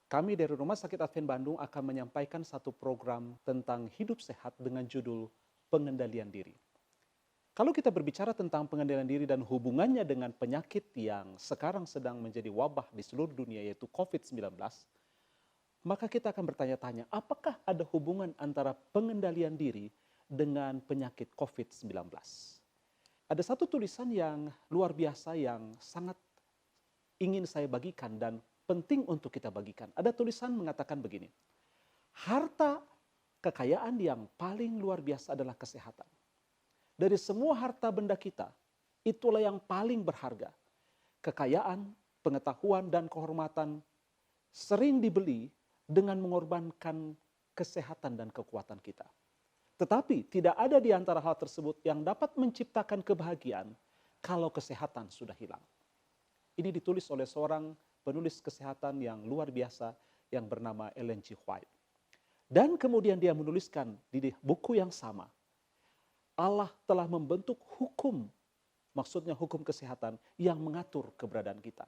Kami dari Rumah Sakit Advent Bandung akan menyampaikan satu program tentang hidup sehat dengan judul pengendalian diri. Kalau kita berbicara tentang pengendalian diri dan hubungannya dengan penyakit yang sekarang sedang menjadi wabah di seluruh dunia yaitu COVID-19, maka kita akan bertanya-tanya apakah ada hubungan antara pengendalian diri dengan penyakit COVID-19. Ada satu tulisan yang luar biasa yang sangat ingin saya bagikan dan penting untuk kita bagikan. Ada tulisan mengatakan begini, harta kekayaan yang paling luar biasa adalah kesehatan. Dari semua harta benda kita, itulah yang paling berharga. Kekayaan, pengetahuan, dan kehormatan sering dibeli dengan mengorbankan kesehatan dan kekuatan kita. Tetapi tidak ada di antara hal tersebut yang dapat menciptakan kebahagiaan kalau kesehatan sudah hilang. Ini ditulis oleh seorang penulis kesehatan yang luar biasa yang bernama Ellen G. White. Dan kemudian dia menuliskan di buku yang sama, Allah telah membentuk hukum, maksudnya hukum kesehatan yang mengatur keberadaan kita.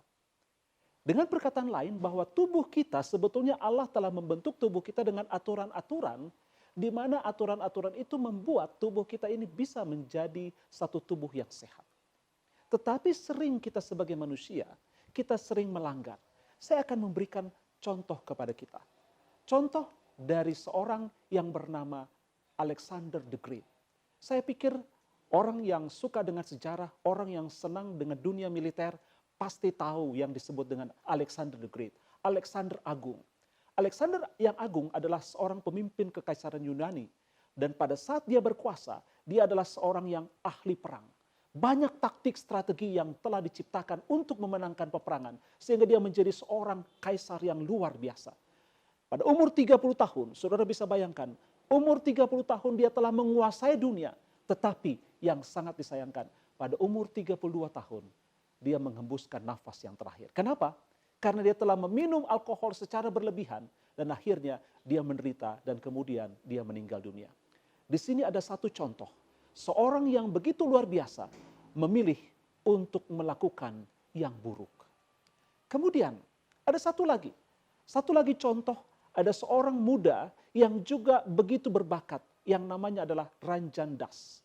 Dengan perkataan lain bahwa tubuh kita sebetulnya Allah telah membentuk tubuh kita dengan aturan-aturan di mana aturan-aturan itu membuat tubuh kita ini bisa menjadi satu tubuh yang sehat. Tetapi sering kita sebagai manusia, kita sering melanggar. Saya akan memberikan contoh kepada kita. Contoh dari seorang yang bernama Alexander the Great. Saya pikir orang yang suka dengan sejarah, orang yang senang dengan dunia militer, pasti tahu yang disebut dengan Alexander the Great. Alexander Agung. Alexander yang Agung adalah seorang pemimpin kekaisaran Yunani. Dan pada saat dia berkuasa, dia adalah seorang yang ahli perang. Banyak taktik strategi yang telah diciptakan untuk memenangkan peperangan. Sehingga dia menjadi seorang kaisar yang luar biasa. Pada umur 30 tahun, saudara bisa bayangkan, umur 30 tahun dia telah menguasai dunia. Tetapi yang sangat disayangkan, pada umur 32 tahun, dia menghembuskan nafas yang terakhir. Kenapa? Karena dia telah meminum alkohol secara berlebihan dan akhirnya dia menderita dan kemudian dia meninggal dunia. Di sini ada satu contoh. Seorang yang begitu luar biasa memilih untuk melakukan yang buruk. Kemudian ada satu lagi contoh, ada seorang muda yang juga begitu berbakat yang namanya adalah Ranjan Das.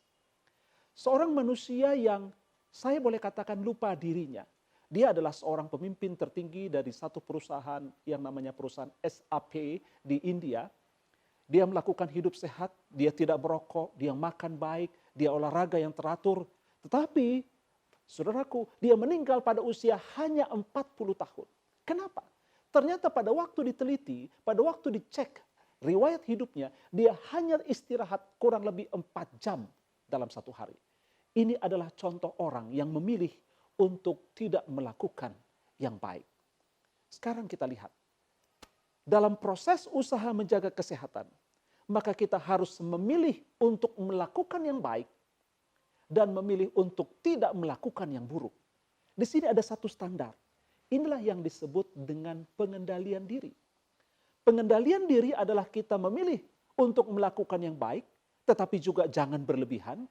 Seorang manusia yang saya boleh katakan lupa dirinya. Dia adalah seorang pemimpin tertinggi dari satu perusahaan yang namanya perusahaan SAP di India. Dia melakukan hidup sehat, dia tidak merokok, dia makan baik, dia olahraga yang teratur. Tetapi, saudaraku, dia meninggal pada usia hanya 40 tahun. Kenapa? Ternyata pada waktu diteliti, pada waktu dicek riwayat hidupnya, dia hanya istirahat kurang lebih 4 jam dalam satu hari. Ini adalah contoh orang yang memilih untuk tidak melakukan yang baik. Sekarang kita lihat. Dalam proses usaha menjaga kesehatan, maka kita harus memilih untuk melakukan yang baik dan memilih untuk tidak melakukan yang buruk. Di sini ada satu standar. Inilah yang disebut dengan pengendalian diri. Pengendalian diri adalah kita memilih untuk melakukan yang baik, tetapi juga jangan berlebihan.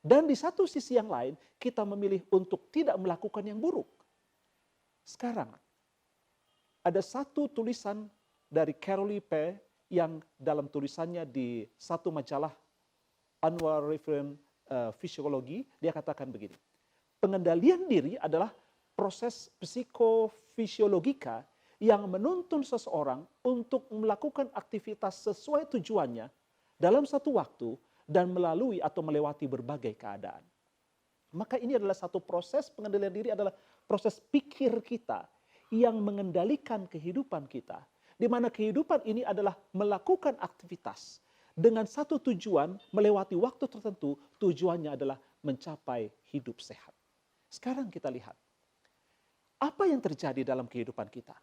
Dan di satu sisi yang lain, kita memilih untuk tidak melakukan yang buruk. Sekarang, ada satu tulisan dari Carol Lippe yang dalam tulisannya di satu majalah Annual Review Physiology, dia katakan begini. Pengendalian diri adalah proses psikofisiologika yang menuntun seseorang untuk melakukan aktivitas sesuai tujuannya dalam satu waktu dan melalui atau melewati berbagai keadaan. Maka ini adalah satu proses pengendalian diri adalah proses pikir kita yang mengendalikan kehidupan kita. Di mana kehidupan ini adalah melakukan aktivitas dengan satu tujuan melewati waktu tertentu, tujuannya adalah mencapai hidup sehat. Sekarang kita lihat, apa yang terjadi dalam kehidupan kita?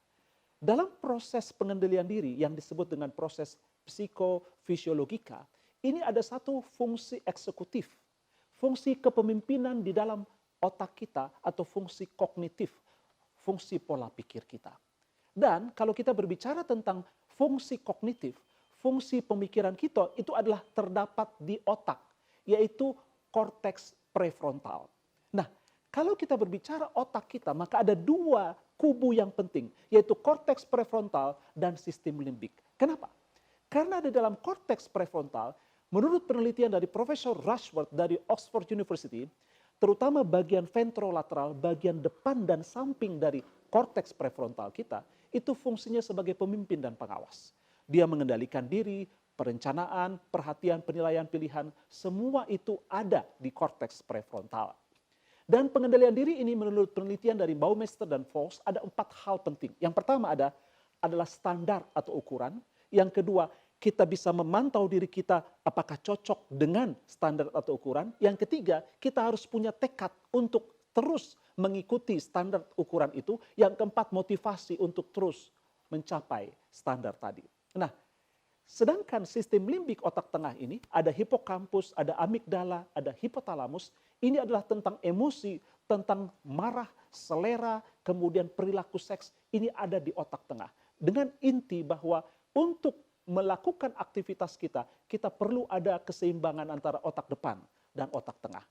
Dalam proses pengendalian diri yang disebut dengan proses psikofisiologika, ini ada satu fungsi eksekutif, fungsi kepemimpinan di dalam otak kita atau fungsi kognitif, fungsi pola pikir kita. Dan kalau kita berbicara tentang fungsi kognitif, fungsi pemikiran kita itu adalah terdapat di otak, yaitu korteks prefrontal. Nah, kalau kita berbicara otak kita, maka ada dua kubu yang penting, yaitu korteks prefrontal dan sistem limbik. Kenapa? Karena di dalam korteks prefrontal, menurut penelitian dari Profesor Rushworth dari Oxford University, terutama bagian ventrolateral, bagian depan dan samping dari korteks prefrontal kita, itu fungsinya sebagai pemimpin dan pengawas. Dia mengendalikan diri, perencanaan, perhatian, penilaian pilihan, semua itu ada di korteks prefrontal. Dan pengendalian diri ini menurut penelitian dari Baumeister dan Fox ada 4 hal penting. Yang pertama adalah standar atau ukuran. Yang kedua, kita bisa memantau diri kita apakah cocok dengan standar atau ukuran. Yang ketiga, kita harus punya tekad untuk terus mengikuti standar ukuran itu. Yang keempat, motivasi untuk terus mencapai standar tadi. Nah, sedangkan sistem limbik otak tengah ini, ada hipokampus, ada amigdala, ada hipotalamus, ini adalah tentang emosi, tentang marah, selera, kemudian perilaku seks, ini ada di otak tengah. Dengan inti bahwa untuk melakukan aktivitas kita, kita perlu ada keseimbangan antara otak depan dan otak tengah.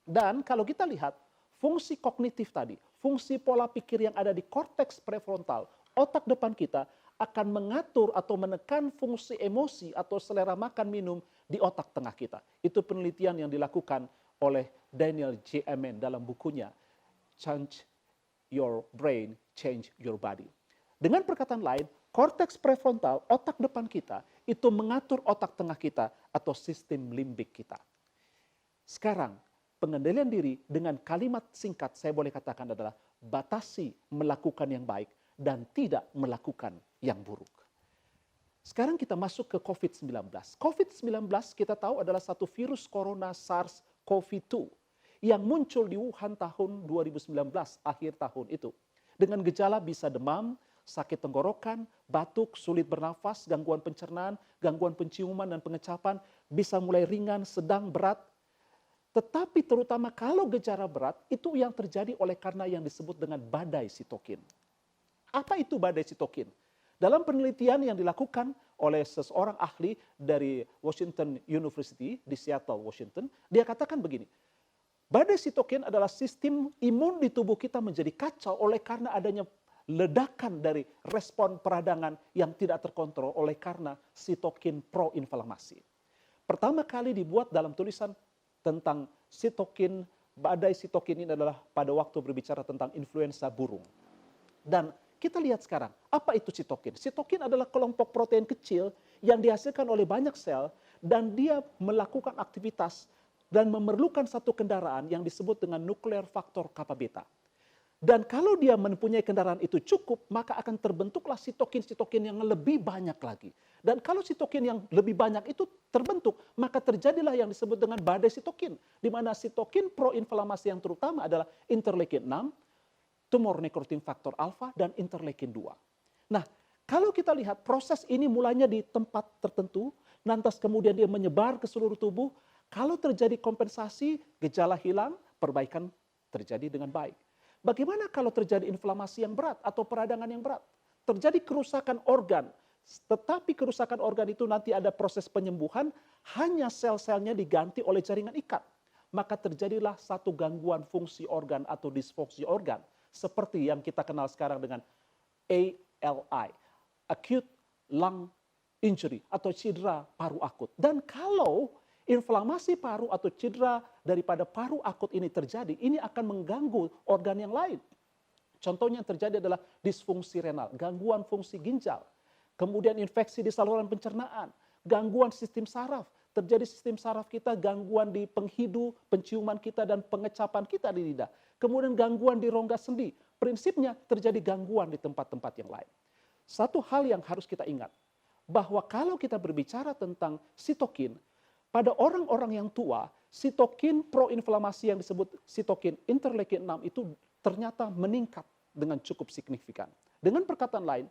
Dan kalau kita lihat, fungsi kognitif tadi, fungsi pola pikir yang ada di korteks prefrontal, otak depan kita, akan mengatur atau menekan fungsi emosi atau selera makan minum di otak tengah kita. Itu penelitian yang dilakukan oleh Daniel J. Amen dalam bukunya Change Your Brain, Change Your Body. Dengan perkataan lain, korteks prefrontal, otak depan kita, itu mengatur otak tengah kita atau sistem limbik kita. Sekarang, pengendalian diri dengan kalimat singkat saya boleh katakan adalah batasi melakukan yang baik dan tidak melakukan yang buruk. Sekarang kita masuk ke COVID-19. COVID-19 kita tahu adalah satu virus corona SARS-CoV-2 yang muncul di Wuhan tahun 2019, akhir tahun itu. Dengan gejala bisa demam, sakit tenggorokan, batuk, sulit bernafas, gangguan pencernaan, gangguan penciuman dan pengecapan, bisa mulai ringan, sedang, berat. Tetapi terutama kalau gejala berat, itu yang terjadi oleh karena yang disebut dengan badai sitokin. Apa itu badai sitokin? Dalam penelitian yang dilakukan oleh seseorang ahli dari Washington University di Seattle, Washington, dia katakan begini, badai sitokin adalah sistem imun di tubuh kita menjadi kacau oleh karena adanya ledakan dari respon peradangan yang tidak terkontrol oleh karena sitokin proinflamasi. Pertama kali dibuat dalam tulisan tentang sitokin, badai sitokin ini adalah pada waktu berbicara tentang influenza burung. Dan kita lihat sekarang, apa itu sitokin? Sitokin adalah kelompok protein kecil yang dihasilkan oleh banyak sel dan dia melakukan aktivitas dan memerlukan satu kendaraan yang disebut dengan nuklear faktor kappa beta. Dan kalau dia mempunyai kendaraan itu cukup, maka akan terbentuklah sitokin-sitokin yang lebih banyak lagi. Dan kalau sitokin yang lebih banyak itu terbentuk, maka terjadilah yang disebut dengan badai sitokin. Di mana sitokin proinflamasi yang terutama adalah interleukin 6, tumor necrotin faktor alfa, dan interleukin 2. Nah, kalau kita lihat proses ini mulanya di tempat tertentu, lantas kemudian dia menyebar ke seluruh tubuh. Kalau terjadi kompensasi, gejala hilang, perbaikan terjadi dengan baik. Bagaimana kalau terjadi inflamasi yang berat atau peradangan yang berat? Terjadi kerusakan organ, tetapi kerusakan organ itu nanti ada proses penyembuhan, hanya sel-selnya diganti oleh jaringan ikat. Maka terjadilah satu gangguan fungsi organ atau disfungsi organ. Seperti yang kita kenal sekarang dengan ALI, acute lung injury atau cedera paru akut. Dan kalau inflamasi paru atau cedera daripada paru akut ini terjadi, ini akan mengganggu organ yang lain. Contohnya yang terjadi adalah disfungsi renal, gangguan fungsi ginjal, kemudian infeksi di saluran pencernaan, gangguan sistem saraf, terjadi sistem saraf kita, gangguan di penghidu, penciuman kita, dan pengecapan kita di lidah. Kemudian gangguan di rongga sendi. Prinsipnya terjadi gangguan di tempat-tempat yang lain. Satu hal yang harus kita ingat, bahwa kalau kita berbicara tentang sitokin, pada orang-orang yang tua, sitokin proinflamasi yang disebut sitokin interleukin 6 itu ternyata meningkat dengan cukup signifikan. Dengan perkataan lain,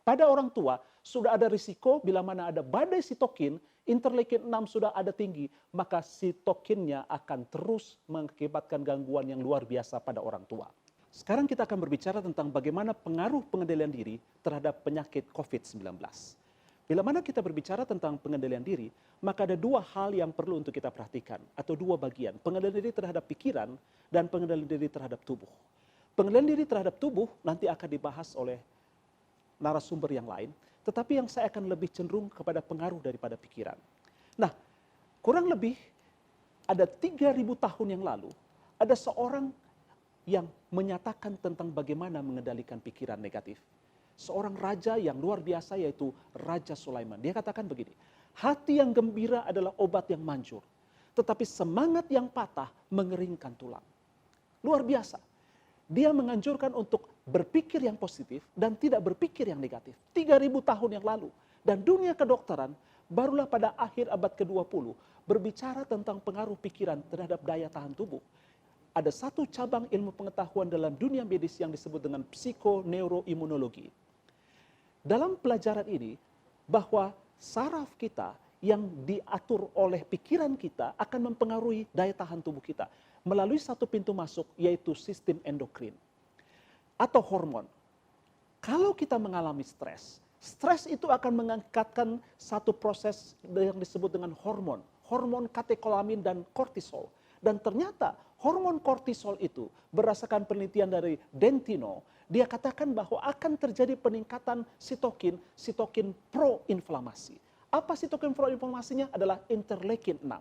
pada orang tua sudah ada risiko bila mana ada badai sitokin, interleukin 6 sudah ada tinggi, maka sitokinnya akan terus mengakibatkan gangguan yang luar biasa pada orang tua. Sekarang kita akan berbicara tentang bagaimana pengaruh pengendalian diri terhadap penyakit COVID-19. Bila mana kita berbicara tentang pengendalian diri, maka ada dua hal yang perlu untuk kita perhatikan, atau dua bagian. Pengendalian diri terhadap pikiran dan pengendalian diri terhadap tubuh. Pengendalian diri terhadap tubuh nanti akan dibahas oleh narasumber yang lain, tetapi yang saya akan lebih cenderung kepada pengaruh daripada pikiran. Nah, kurang lebih ada 3.000 tahun yang lalu, ada seorang yang menyatakan tentang bagaimana mengendalikan pikiran negatif. Seorang raja yang luar biasa, yaitu Raja Sulaiman. Dia katakan begini, hati yang gembira adalah obat yang manjur, tetapi semangat yang patah mengeringkan tulang. Luar biasa. Dia menganjurkan untuk berpikir yang positif dan tidak berpikir yang negatif. 3.000 tahun yang lalu. Dan dunia kedokteran barulah pada akhir abad ke-20 berbicara tentang pengaruh pikiran terhadap daya tahan tubuh. Ada satu cabang ilmu pengetahuan dalam dunia medis yang disebut dengan psikoneuroimunologi. Dalam pelajaran ini, bahwa saraf kita yang diatur oleh pikiran kita akan mempengaruhi daya tahan tubuh kita melalui satu pintu masuk, yaitu sistem endokrin atau hormon. Kalau kita mengalami stres, stres itu akan mengangkatkan satu proses yang disebut dengan hormon katekolamin dan kortisol. Dan ternyata hormon kortisol itu berdasarkan penelitian dari Dentino, dia katakan bahwa akan terjadi peningkatan sitokin proinflamasi. Apa sitokin proinflamasinya? Adalah interleukin 6.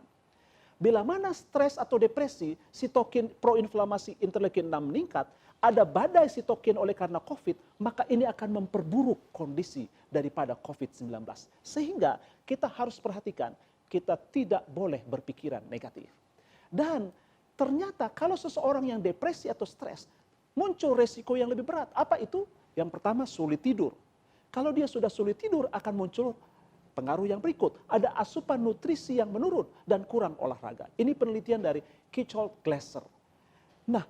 Bila mana stres atau depresi, sitokin proinflamasi interleukin 6 meningkat, ada badai sitokin oleh karena COVID, maka ini akan memperburuk kondisi daripada COVID-19. Sehingga kita harus perhatikan, kita tidak boleh berpikiran negatif. Dan ternyata kalau seseorang yang depresi atau stres, muncul resiko yang lebih berat. Apa itu? Yang pertama, sulit tidur. Kalau dia sudah sulit tidur, akan muncul pengaruh yang berikut. Ada asupan nutrisi yang menurun dan kurang olahraga. Ini penelitian dari Kitchell-Glasser. Nah,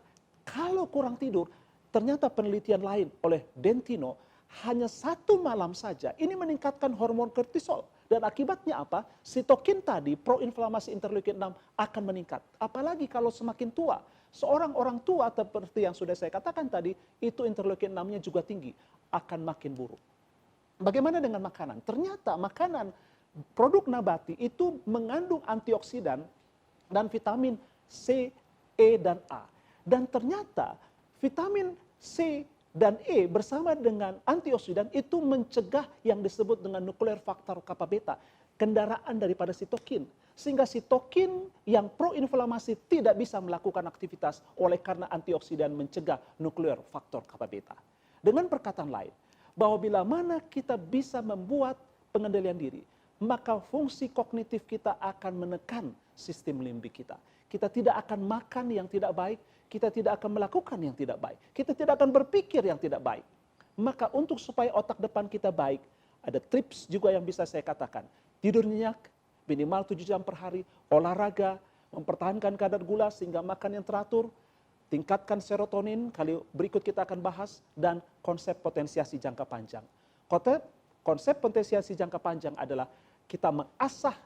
kalau kurang tidur, ternyata penelitian lain oleh Dentino, hanya 1 malam saja, ini meningkatkan hormon kortisol. Dan akibatnya apa? Sitokin tadi, proinflamasi interleukin 6 akan meningkat. Apalagi kalau semakin tua. Seorang orang tua seperti yang sudah saya katakan tadi, itu interleukin 6-nya juga tinggi, akan makin buruk. Bagaimana dengan makanan? Ternyata makanan produk nabati itu mengandung antioksidan dan vitamin C, E, dan A. Dan ternyata vitamin C dan E bersama dengan antioksidan itu mencegah yang disebut dengan nuklear faktor kappa beta, kendaraan daripada sitokin. Sehingga sitokin yang proinflamasi tidak bisa melakukan aktivitas oleh karena antioksidan mencegah nuklear faktor kappa beta. Dengan perkataan lain, bahwa bila mana kita bisa membuat pengendalian diri, maka fungsi kognitif kita akan menekan sistem limbik kita. Kita tidak akan makan yang tidak baik, kita tidak akan melakukan yang tidak baik, kita tidak akan berpikir yang tidak baik. Maka untuk supaya otak depan kita baik, ada tips juga yang bisa saya katakan. Tidur nyenyak, minimal 7 jam per hari, olahraga, mempertahankan kadar gula sehingga makan yang teratur, tingkatkan serotonin, kali berikut kita akan bahas, dan konsep potensiasi jangka panjang. Konsep potensiasi jangka panjang adalah kita mengasah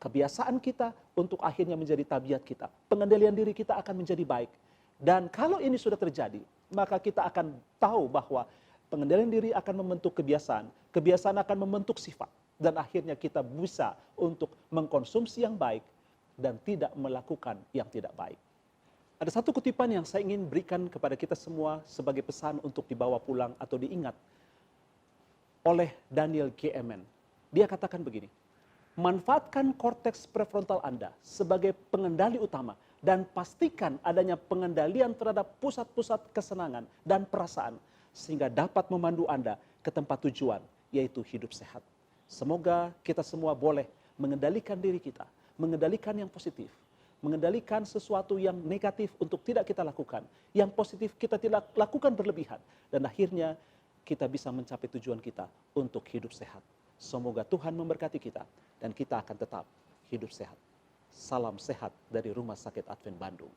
kebiasaan kita untuk akhirnya menjadi tabiat kita. Pengendalian diri kita akan menjadi baik. Dan kalau ini sudah terjadi, maka kita akan tahu bahwa pengendalian diri akan membentuk kebiasaan. Kebiasaan akan membentuk sifat. Dan akhirnya kita bisa untuk mengkonsumsi yang baik dan tidak melakukan yang tidak baik. Ada satu kutipan yang saya ingin berikan kepada kita semua sebagai pesan untuk dibawa pulang atau diingat oleh Daniel Kahneman. Dia katakan begini, manfaatkan korteks prefrontal Anda sebagai pengendali utama dan pastikan adanya pengendalian terhadap pusat-pusat kesenangan dan perasaan sehingga dapat memandu Anda ke tempat tujuan, yaitu hidup sehat. Semoga kita semua boleh mengendalikan diri kita, mengendalikan yang positif, mengendalikan sesuatu yang negatif untuk tidak kita lakukan, yang positif kita tidak lakukan berlebihan, dan akhirnya kita bisa mencapai tujuan kita untuk hidup sehat. Semoga Tuhan memberkati kita dan kita akan tetap hidup sehat. Salam sehat dari Rumah Sakit Advent Bandung.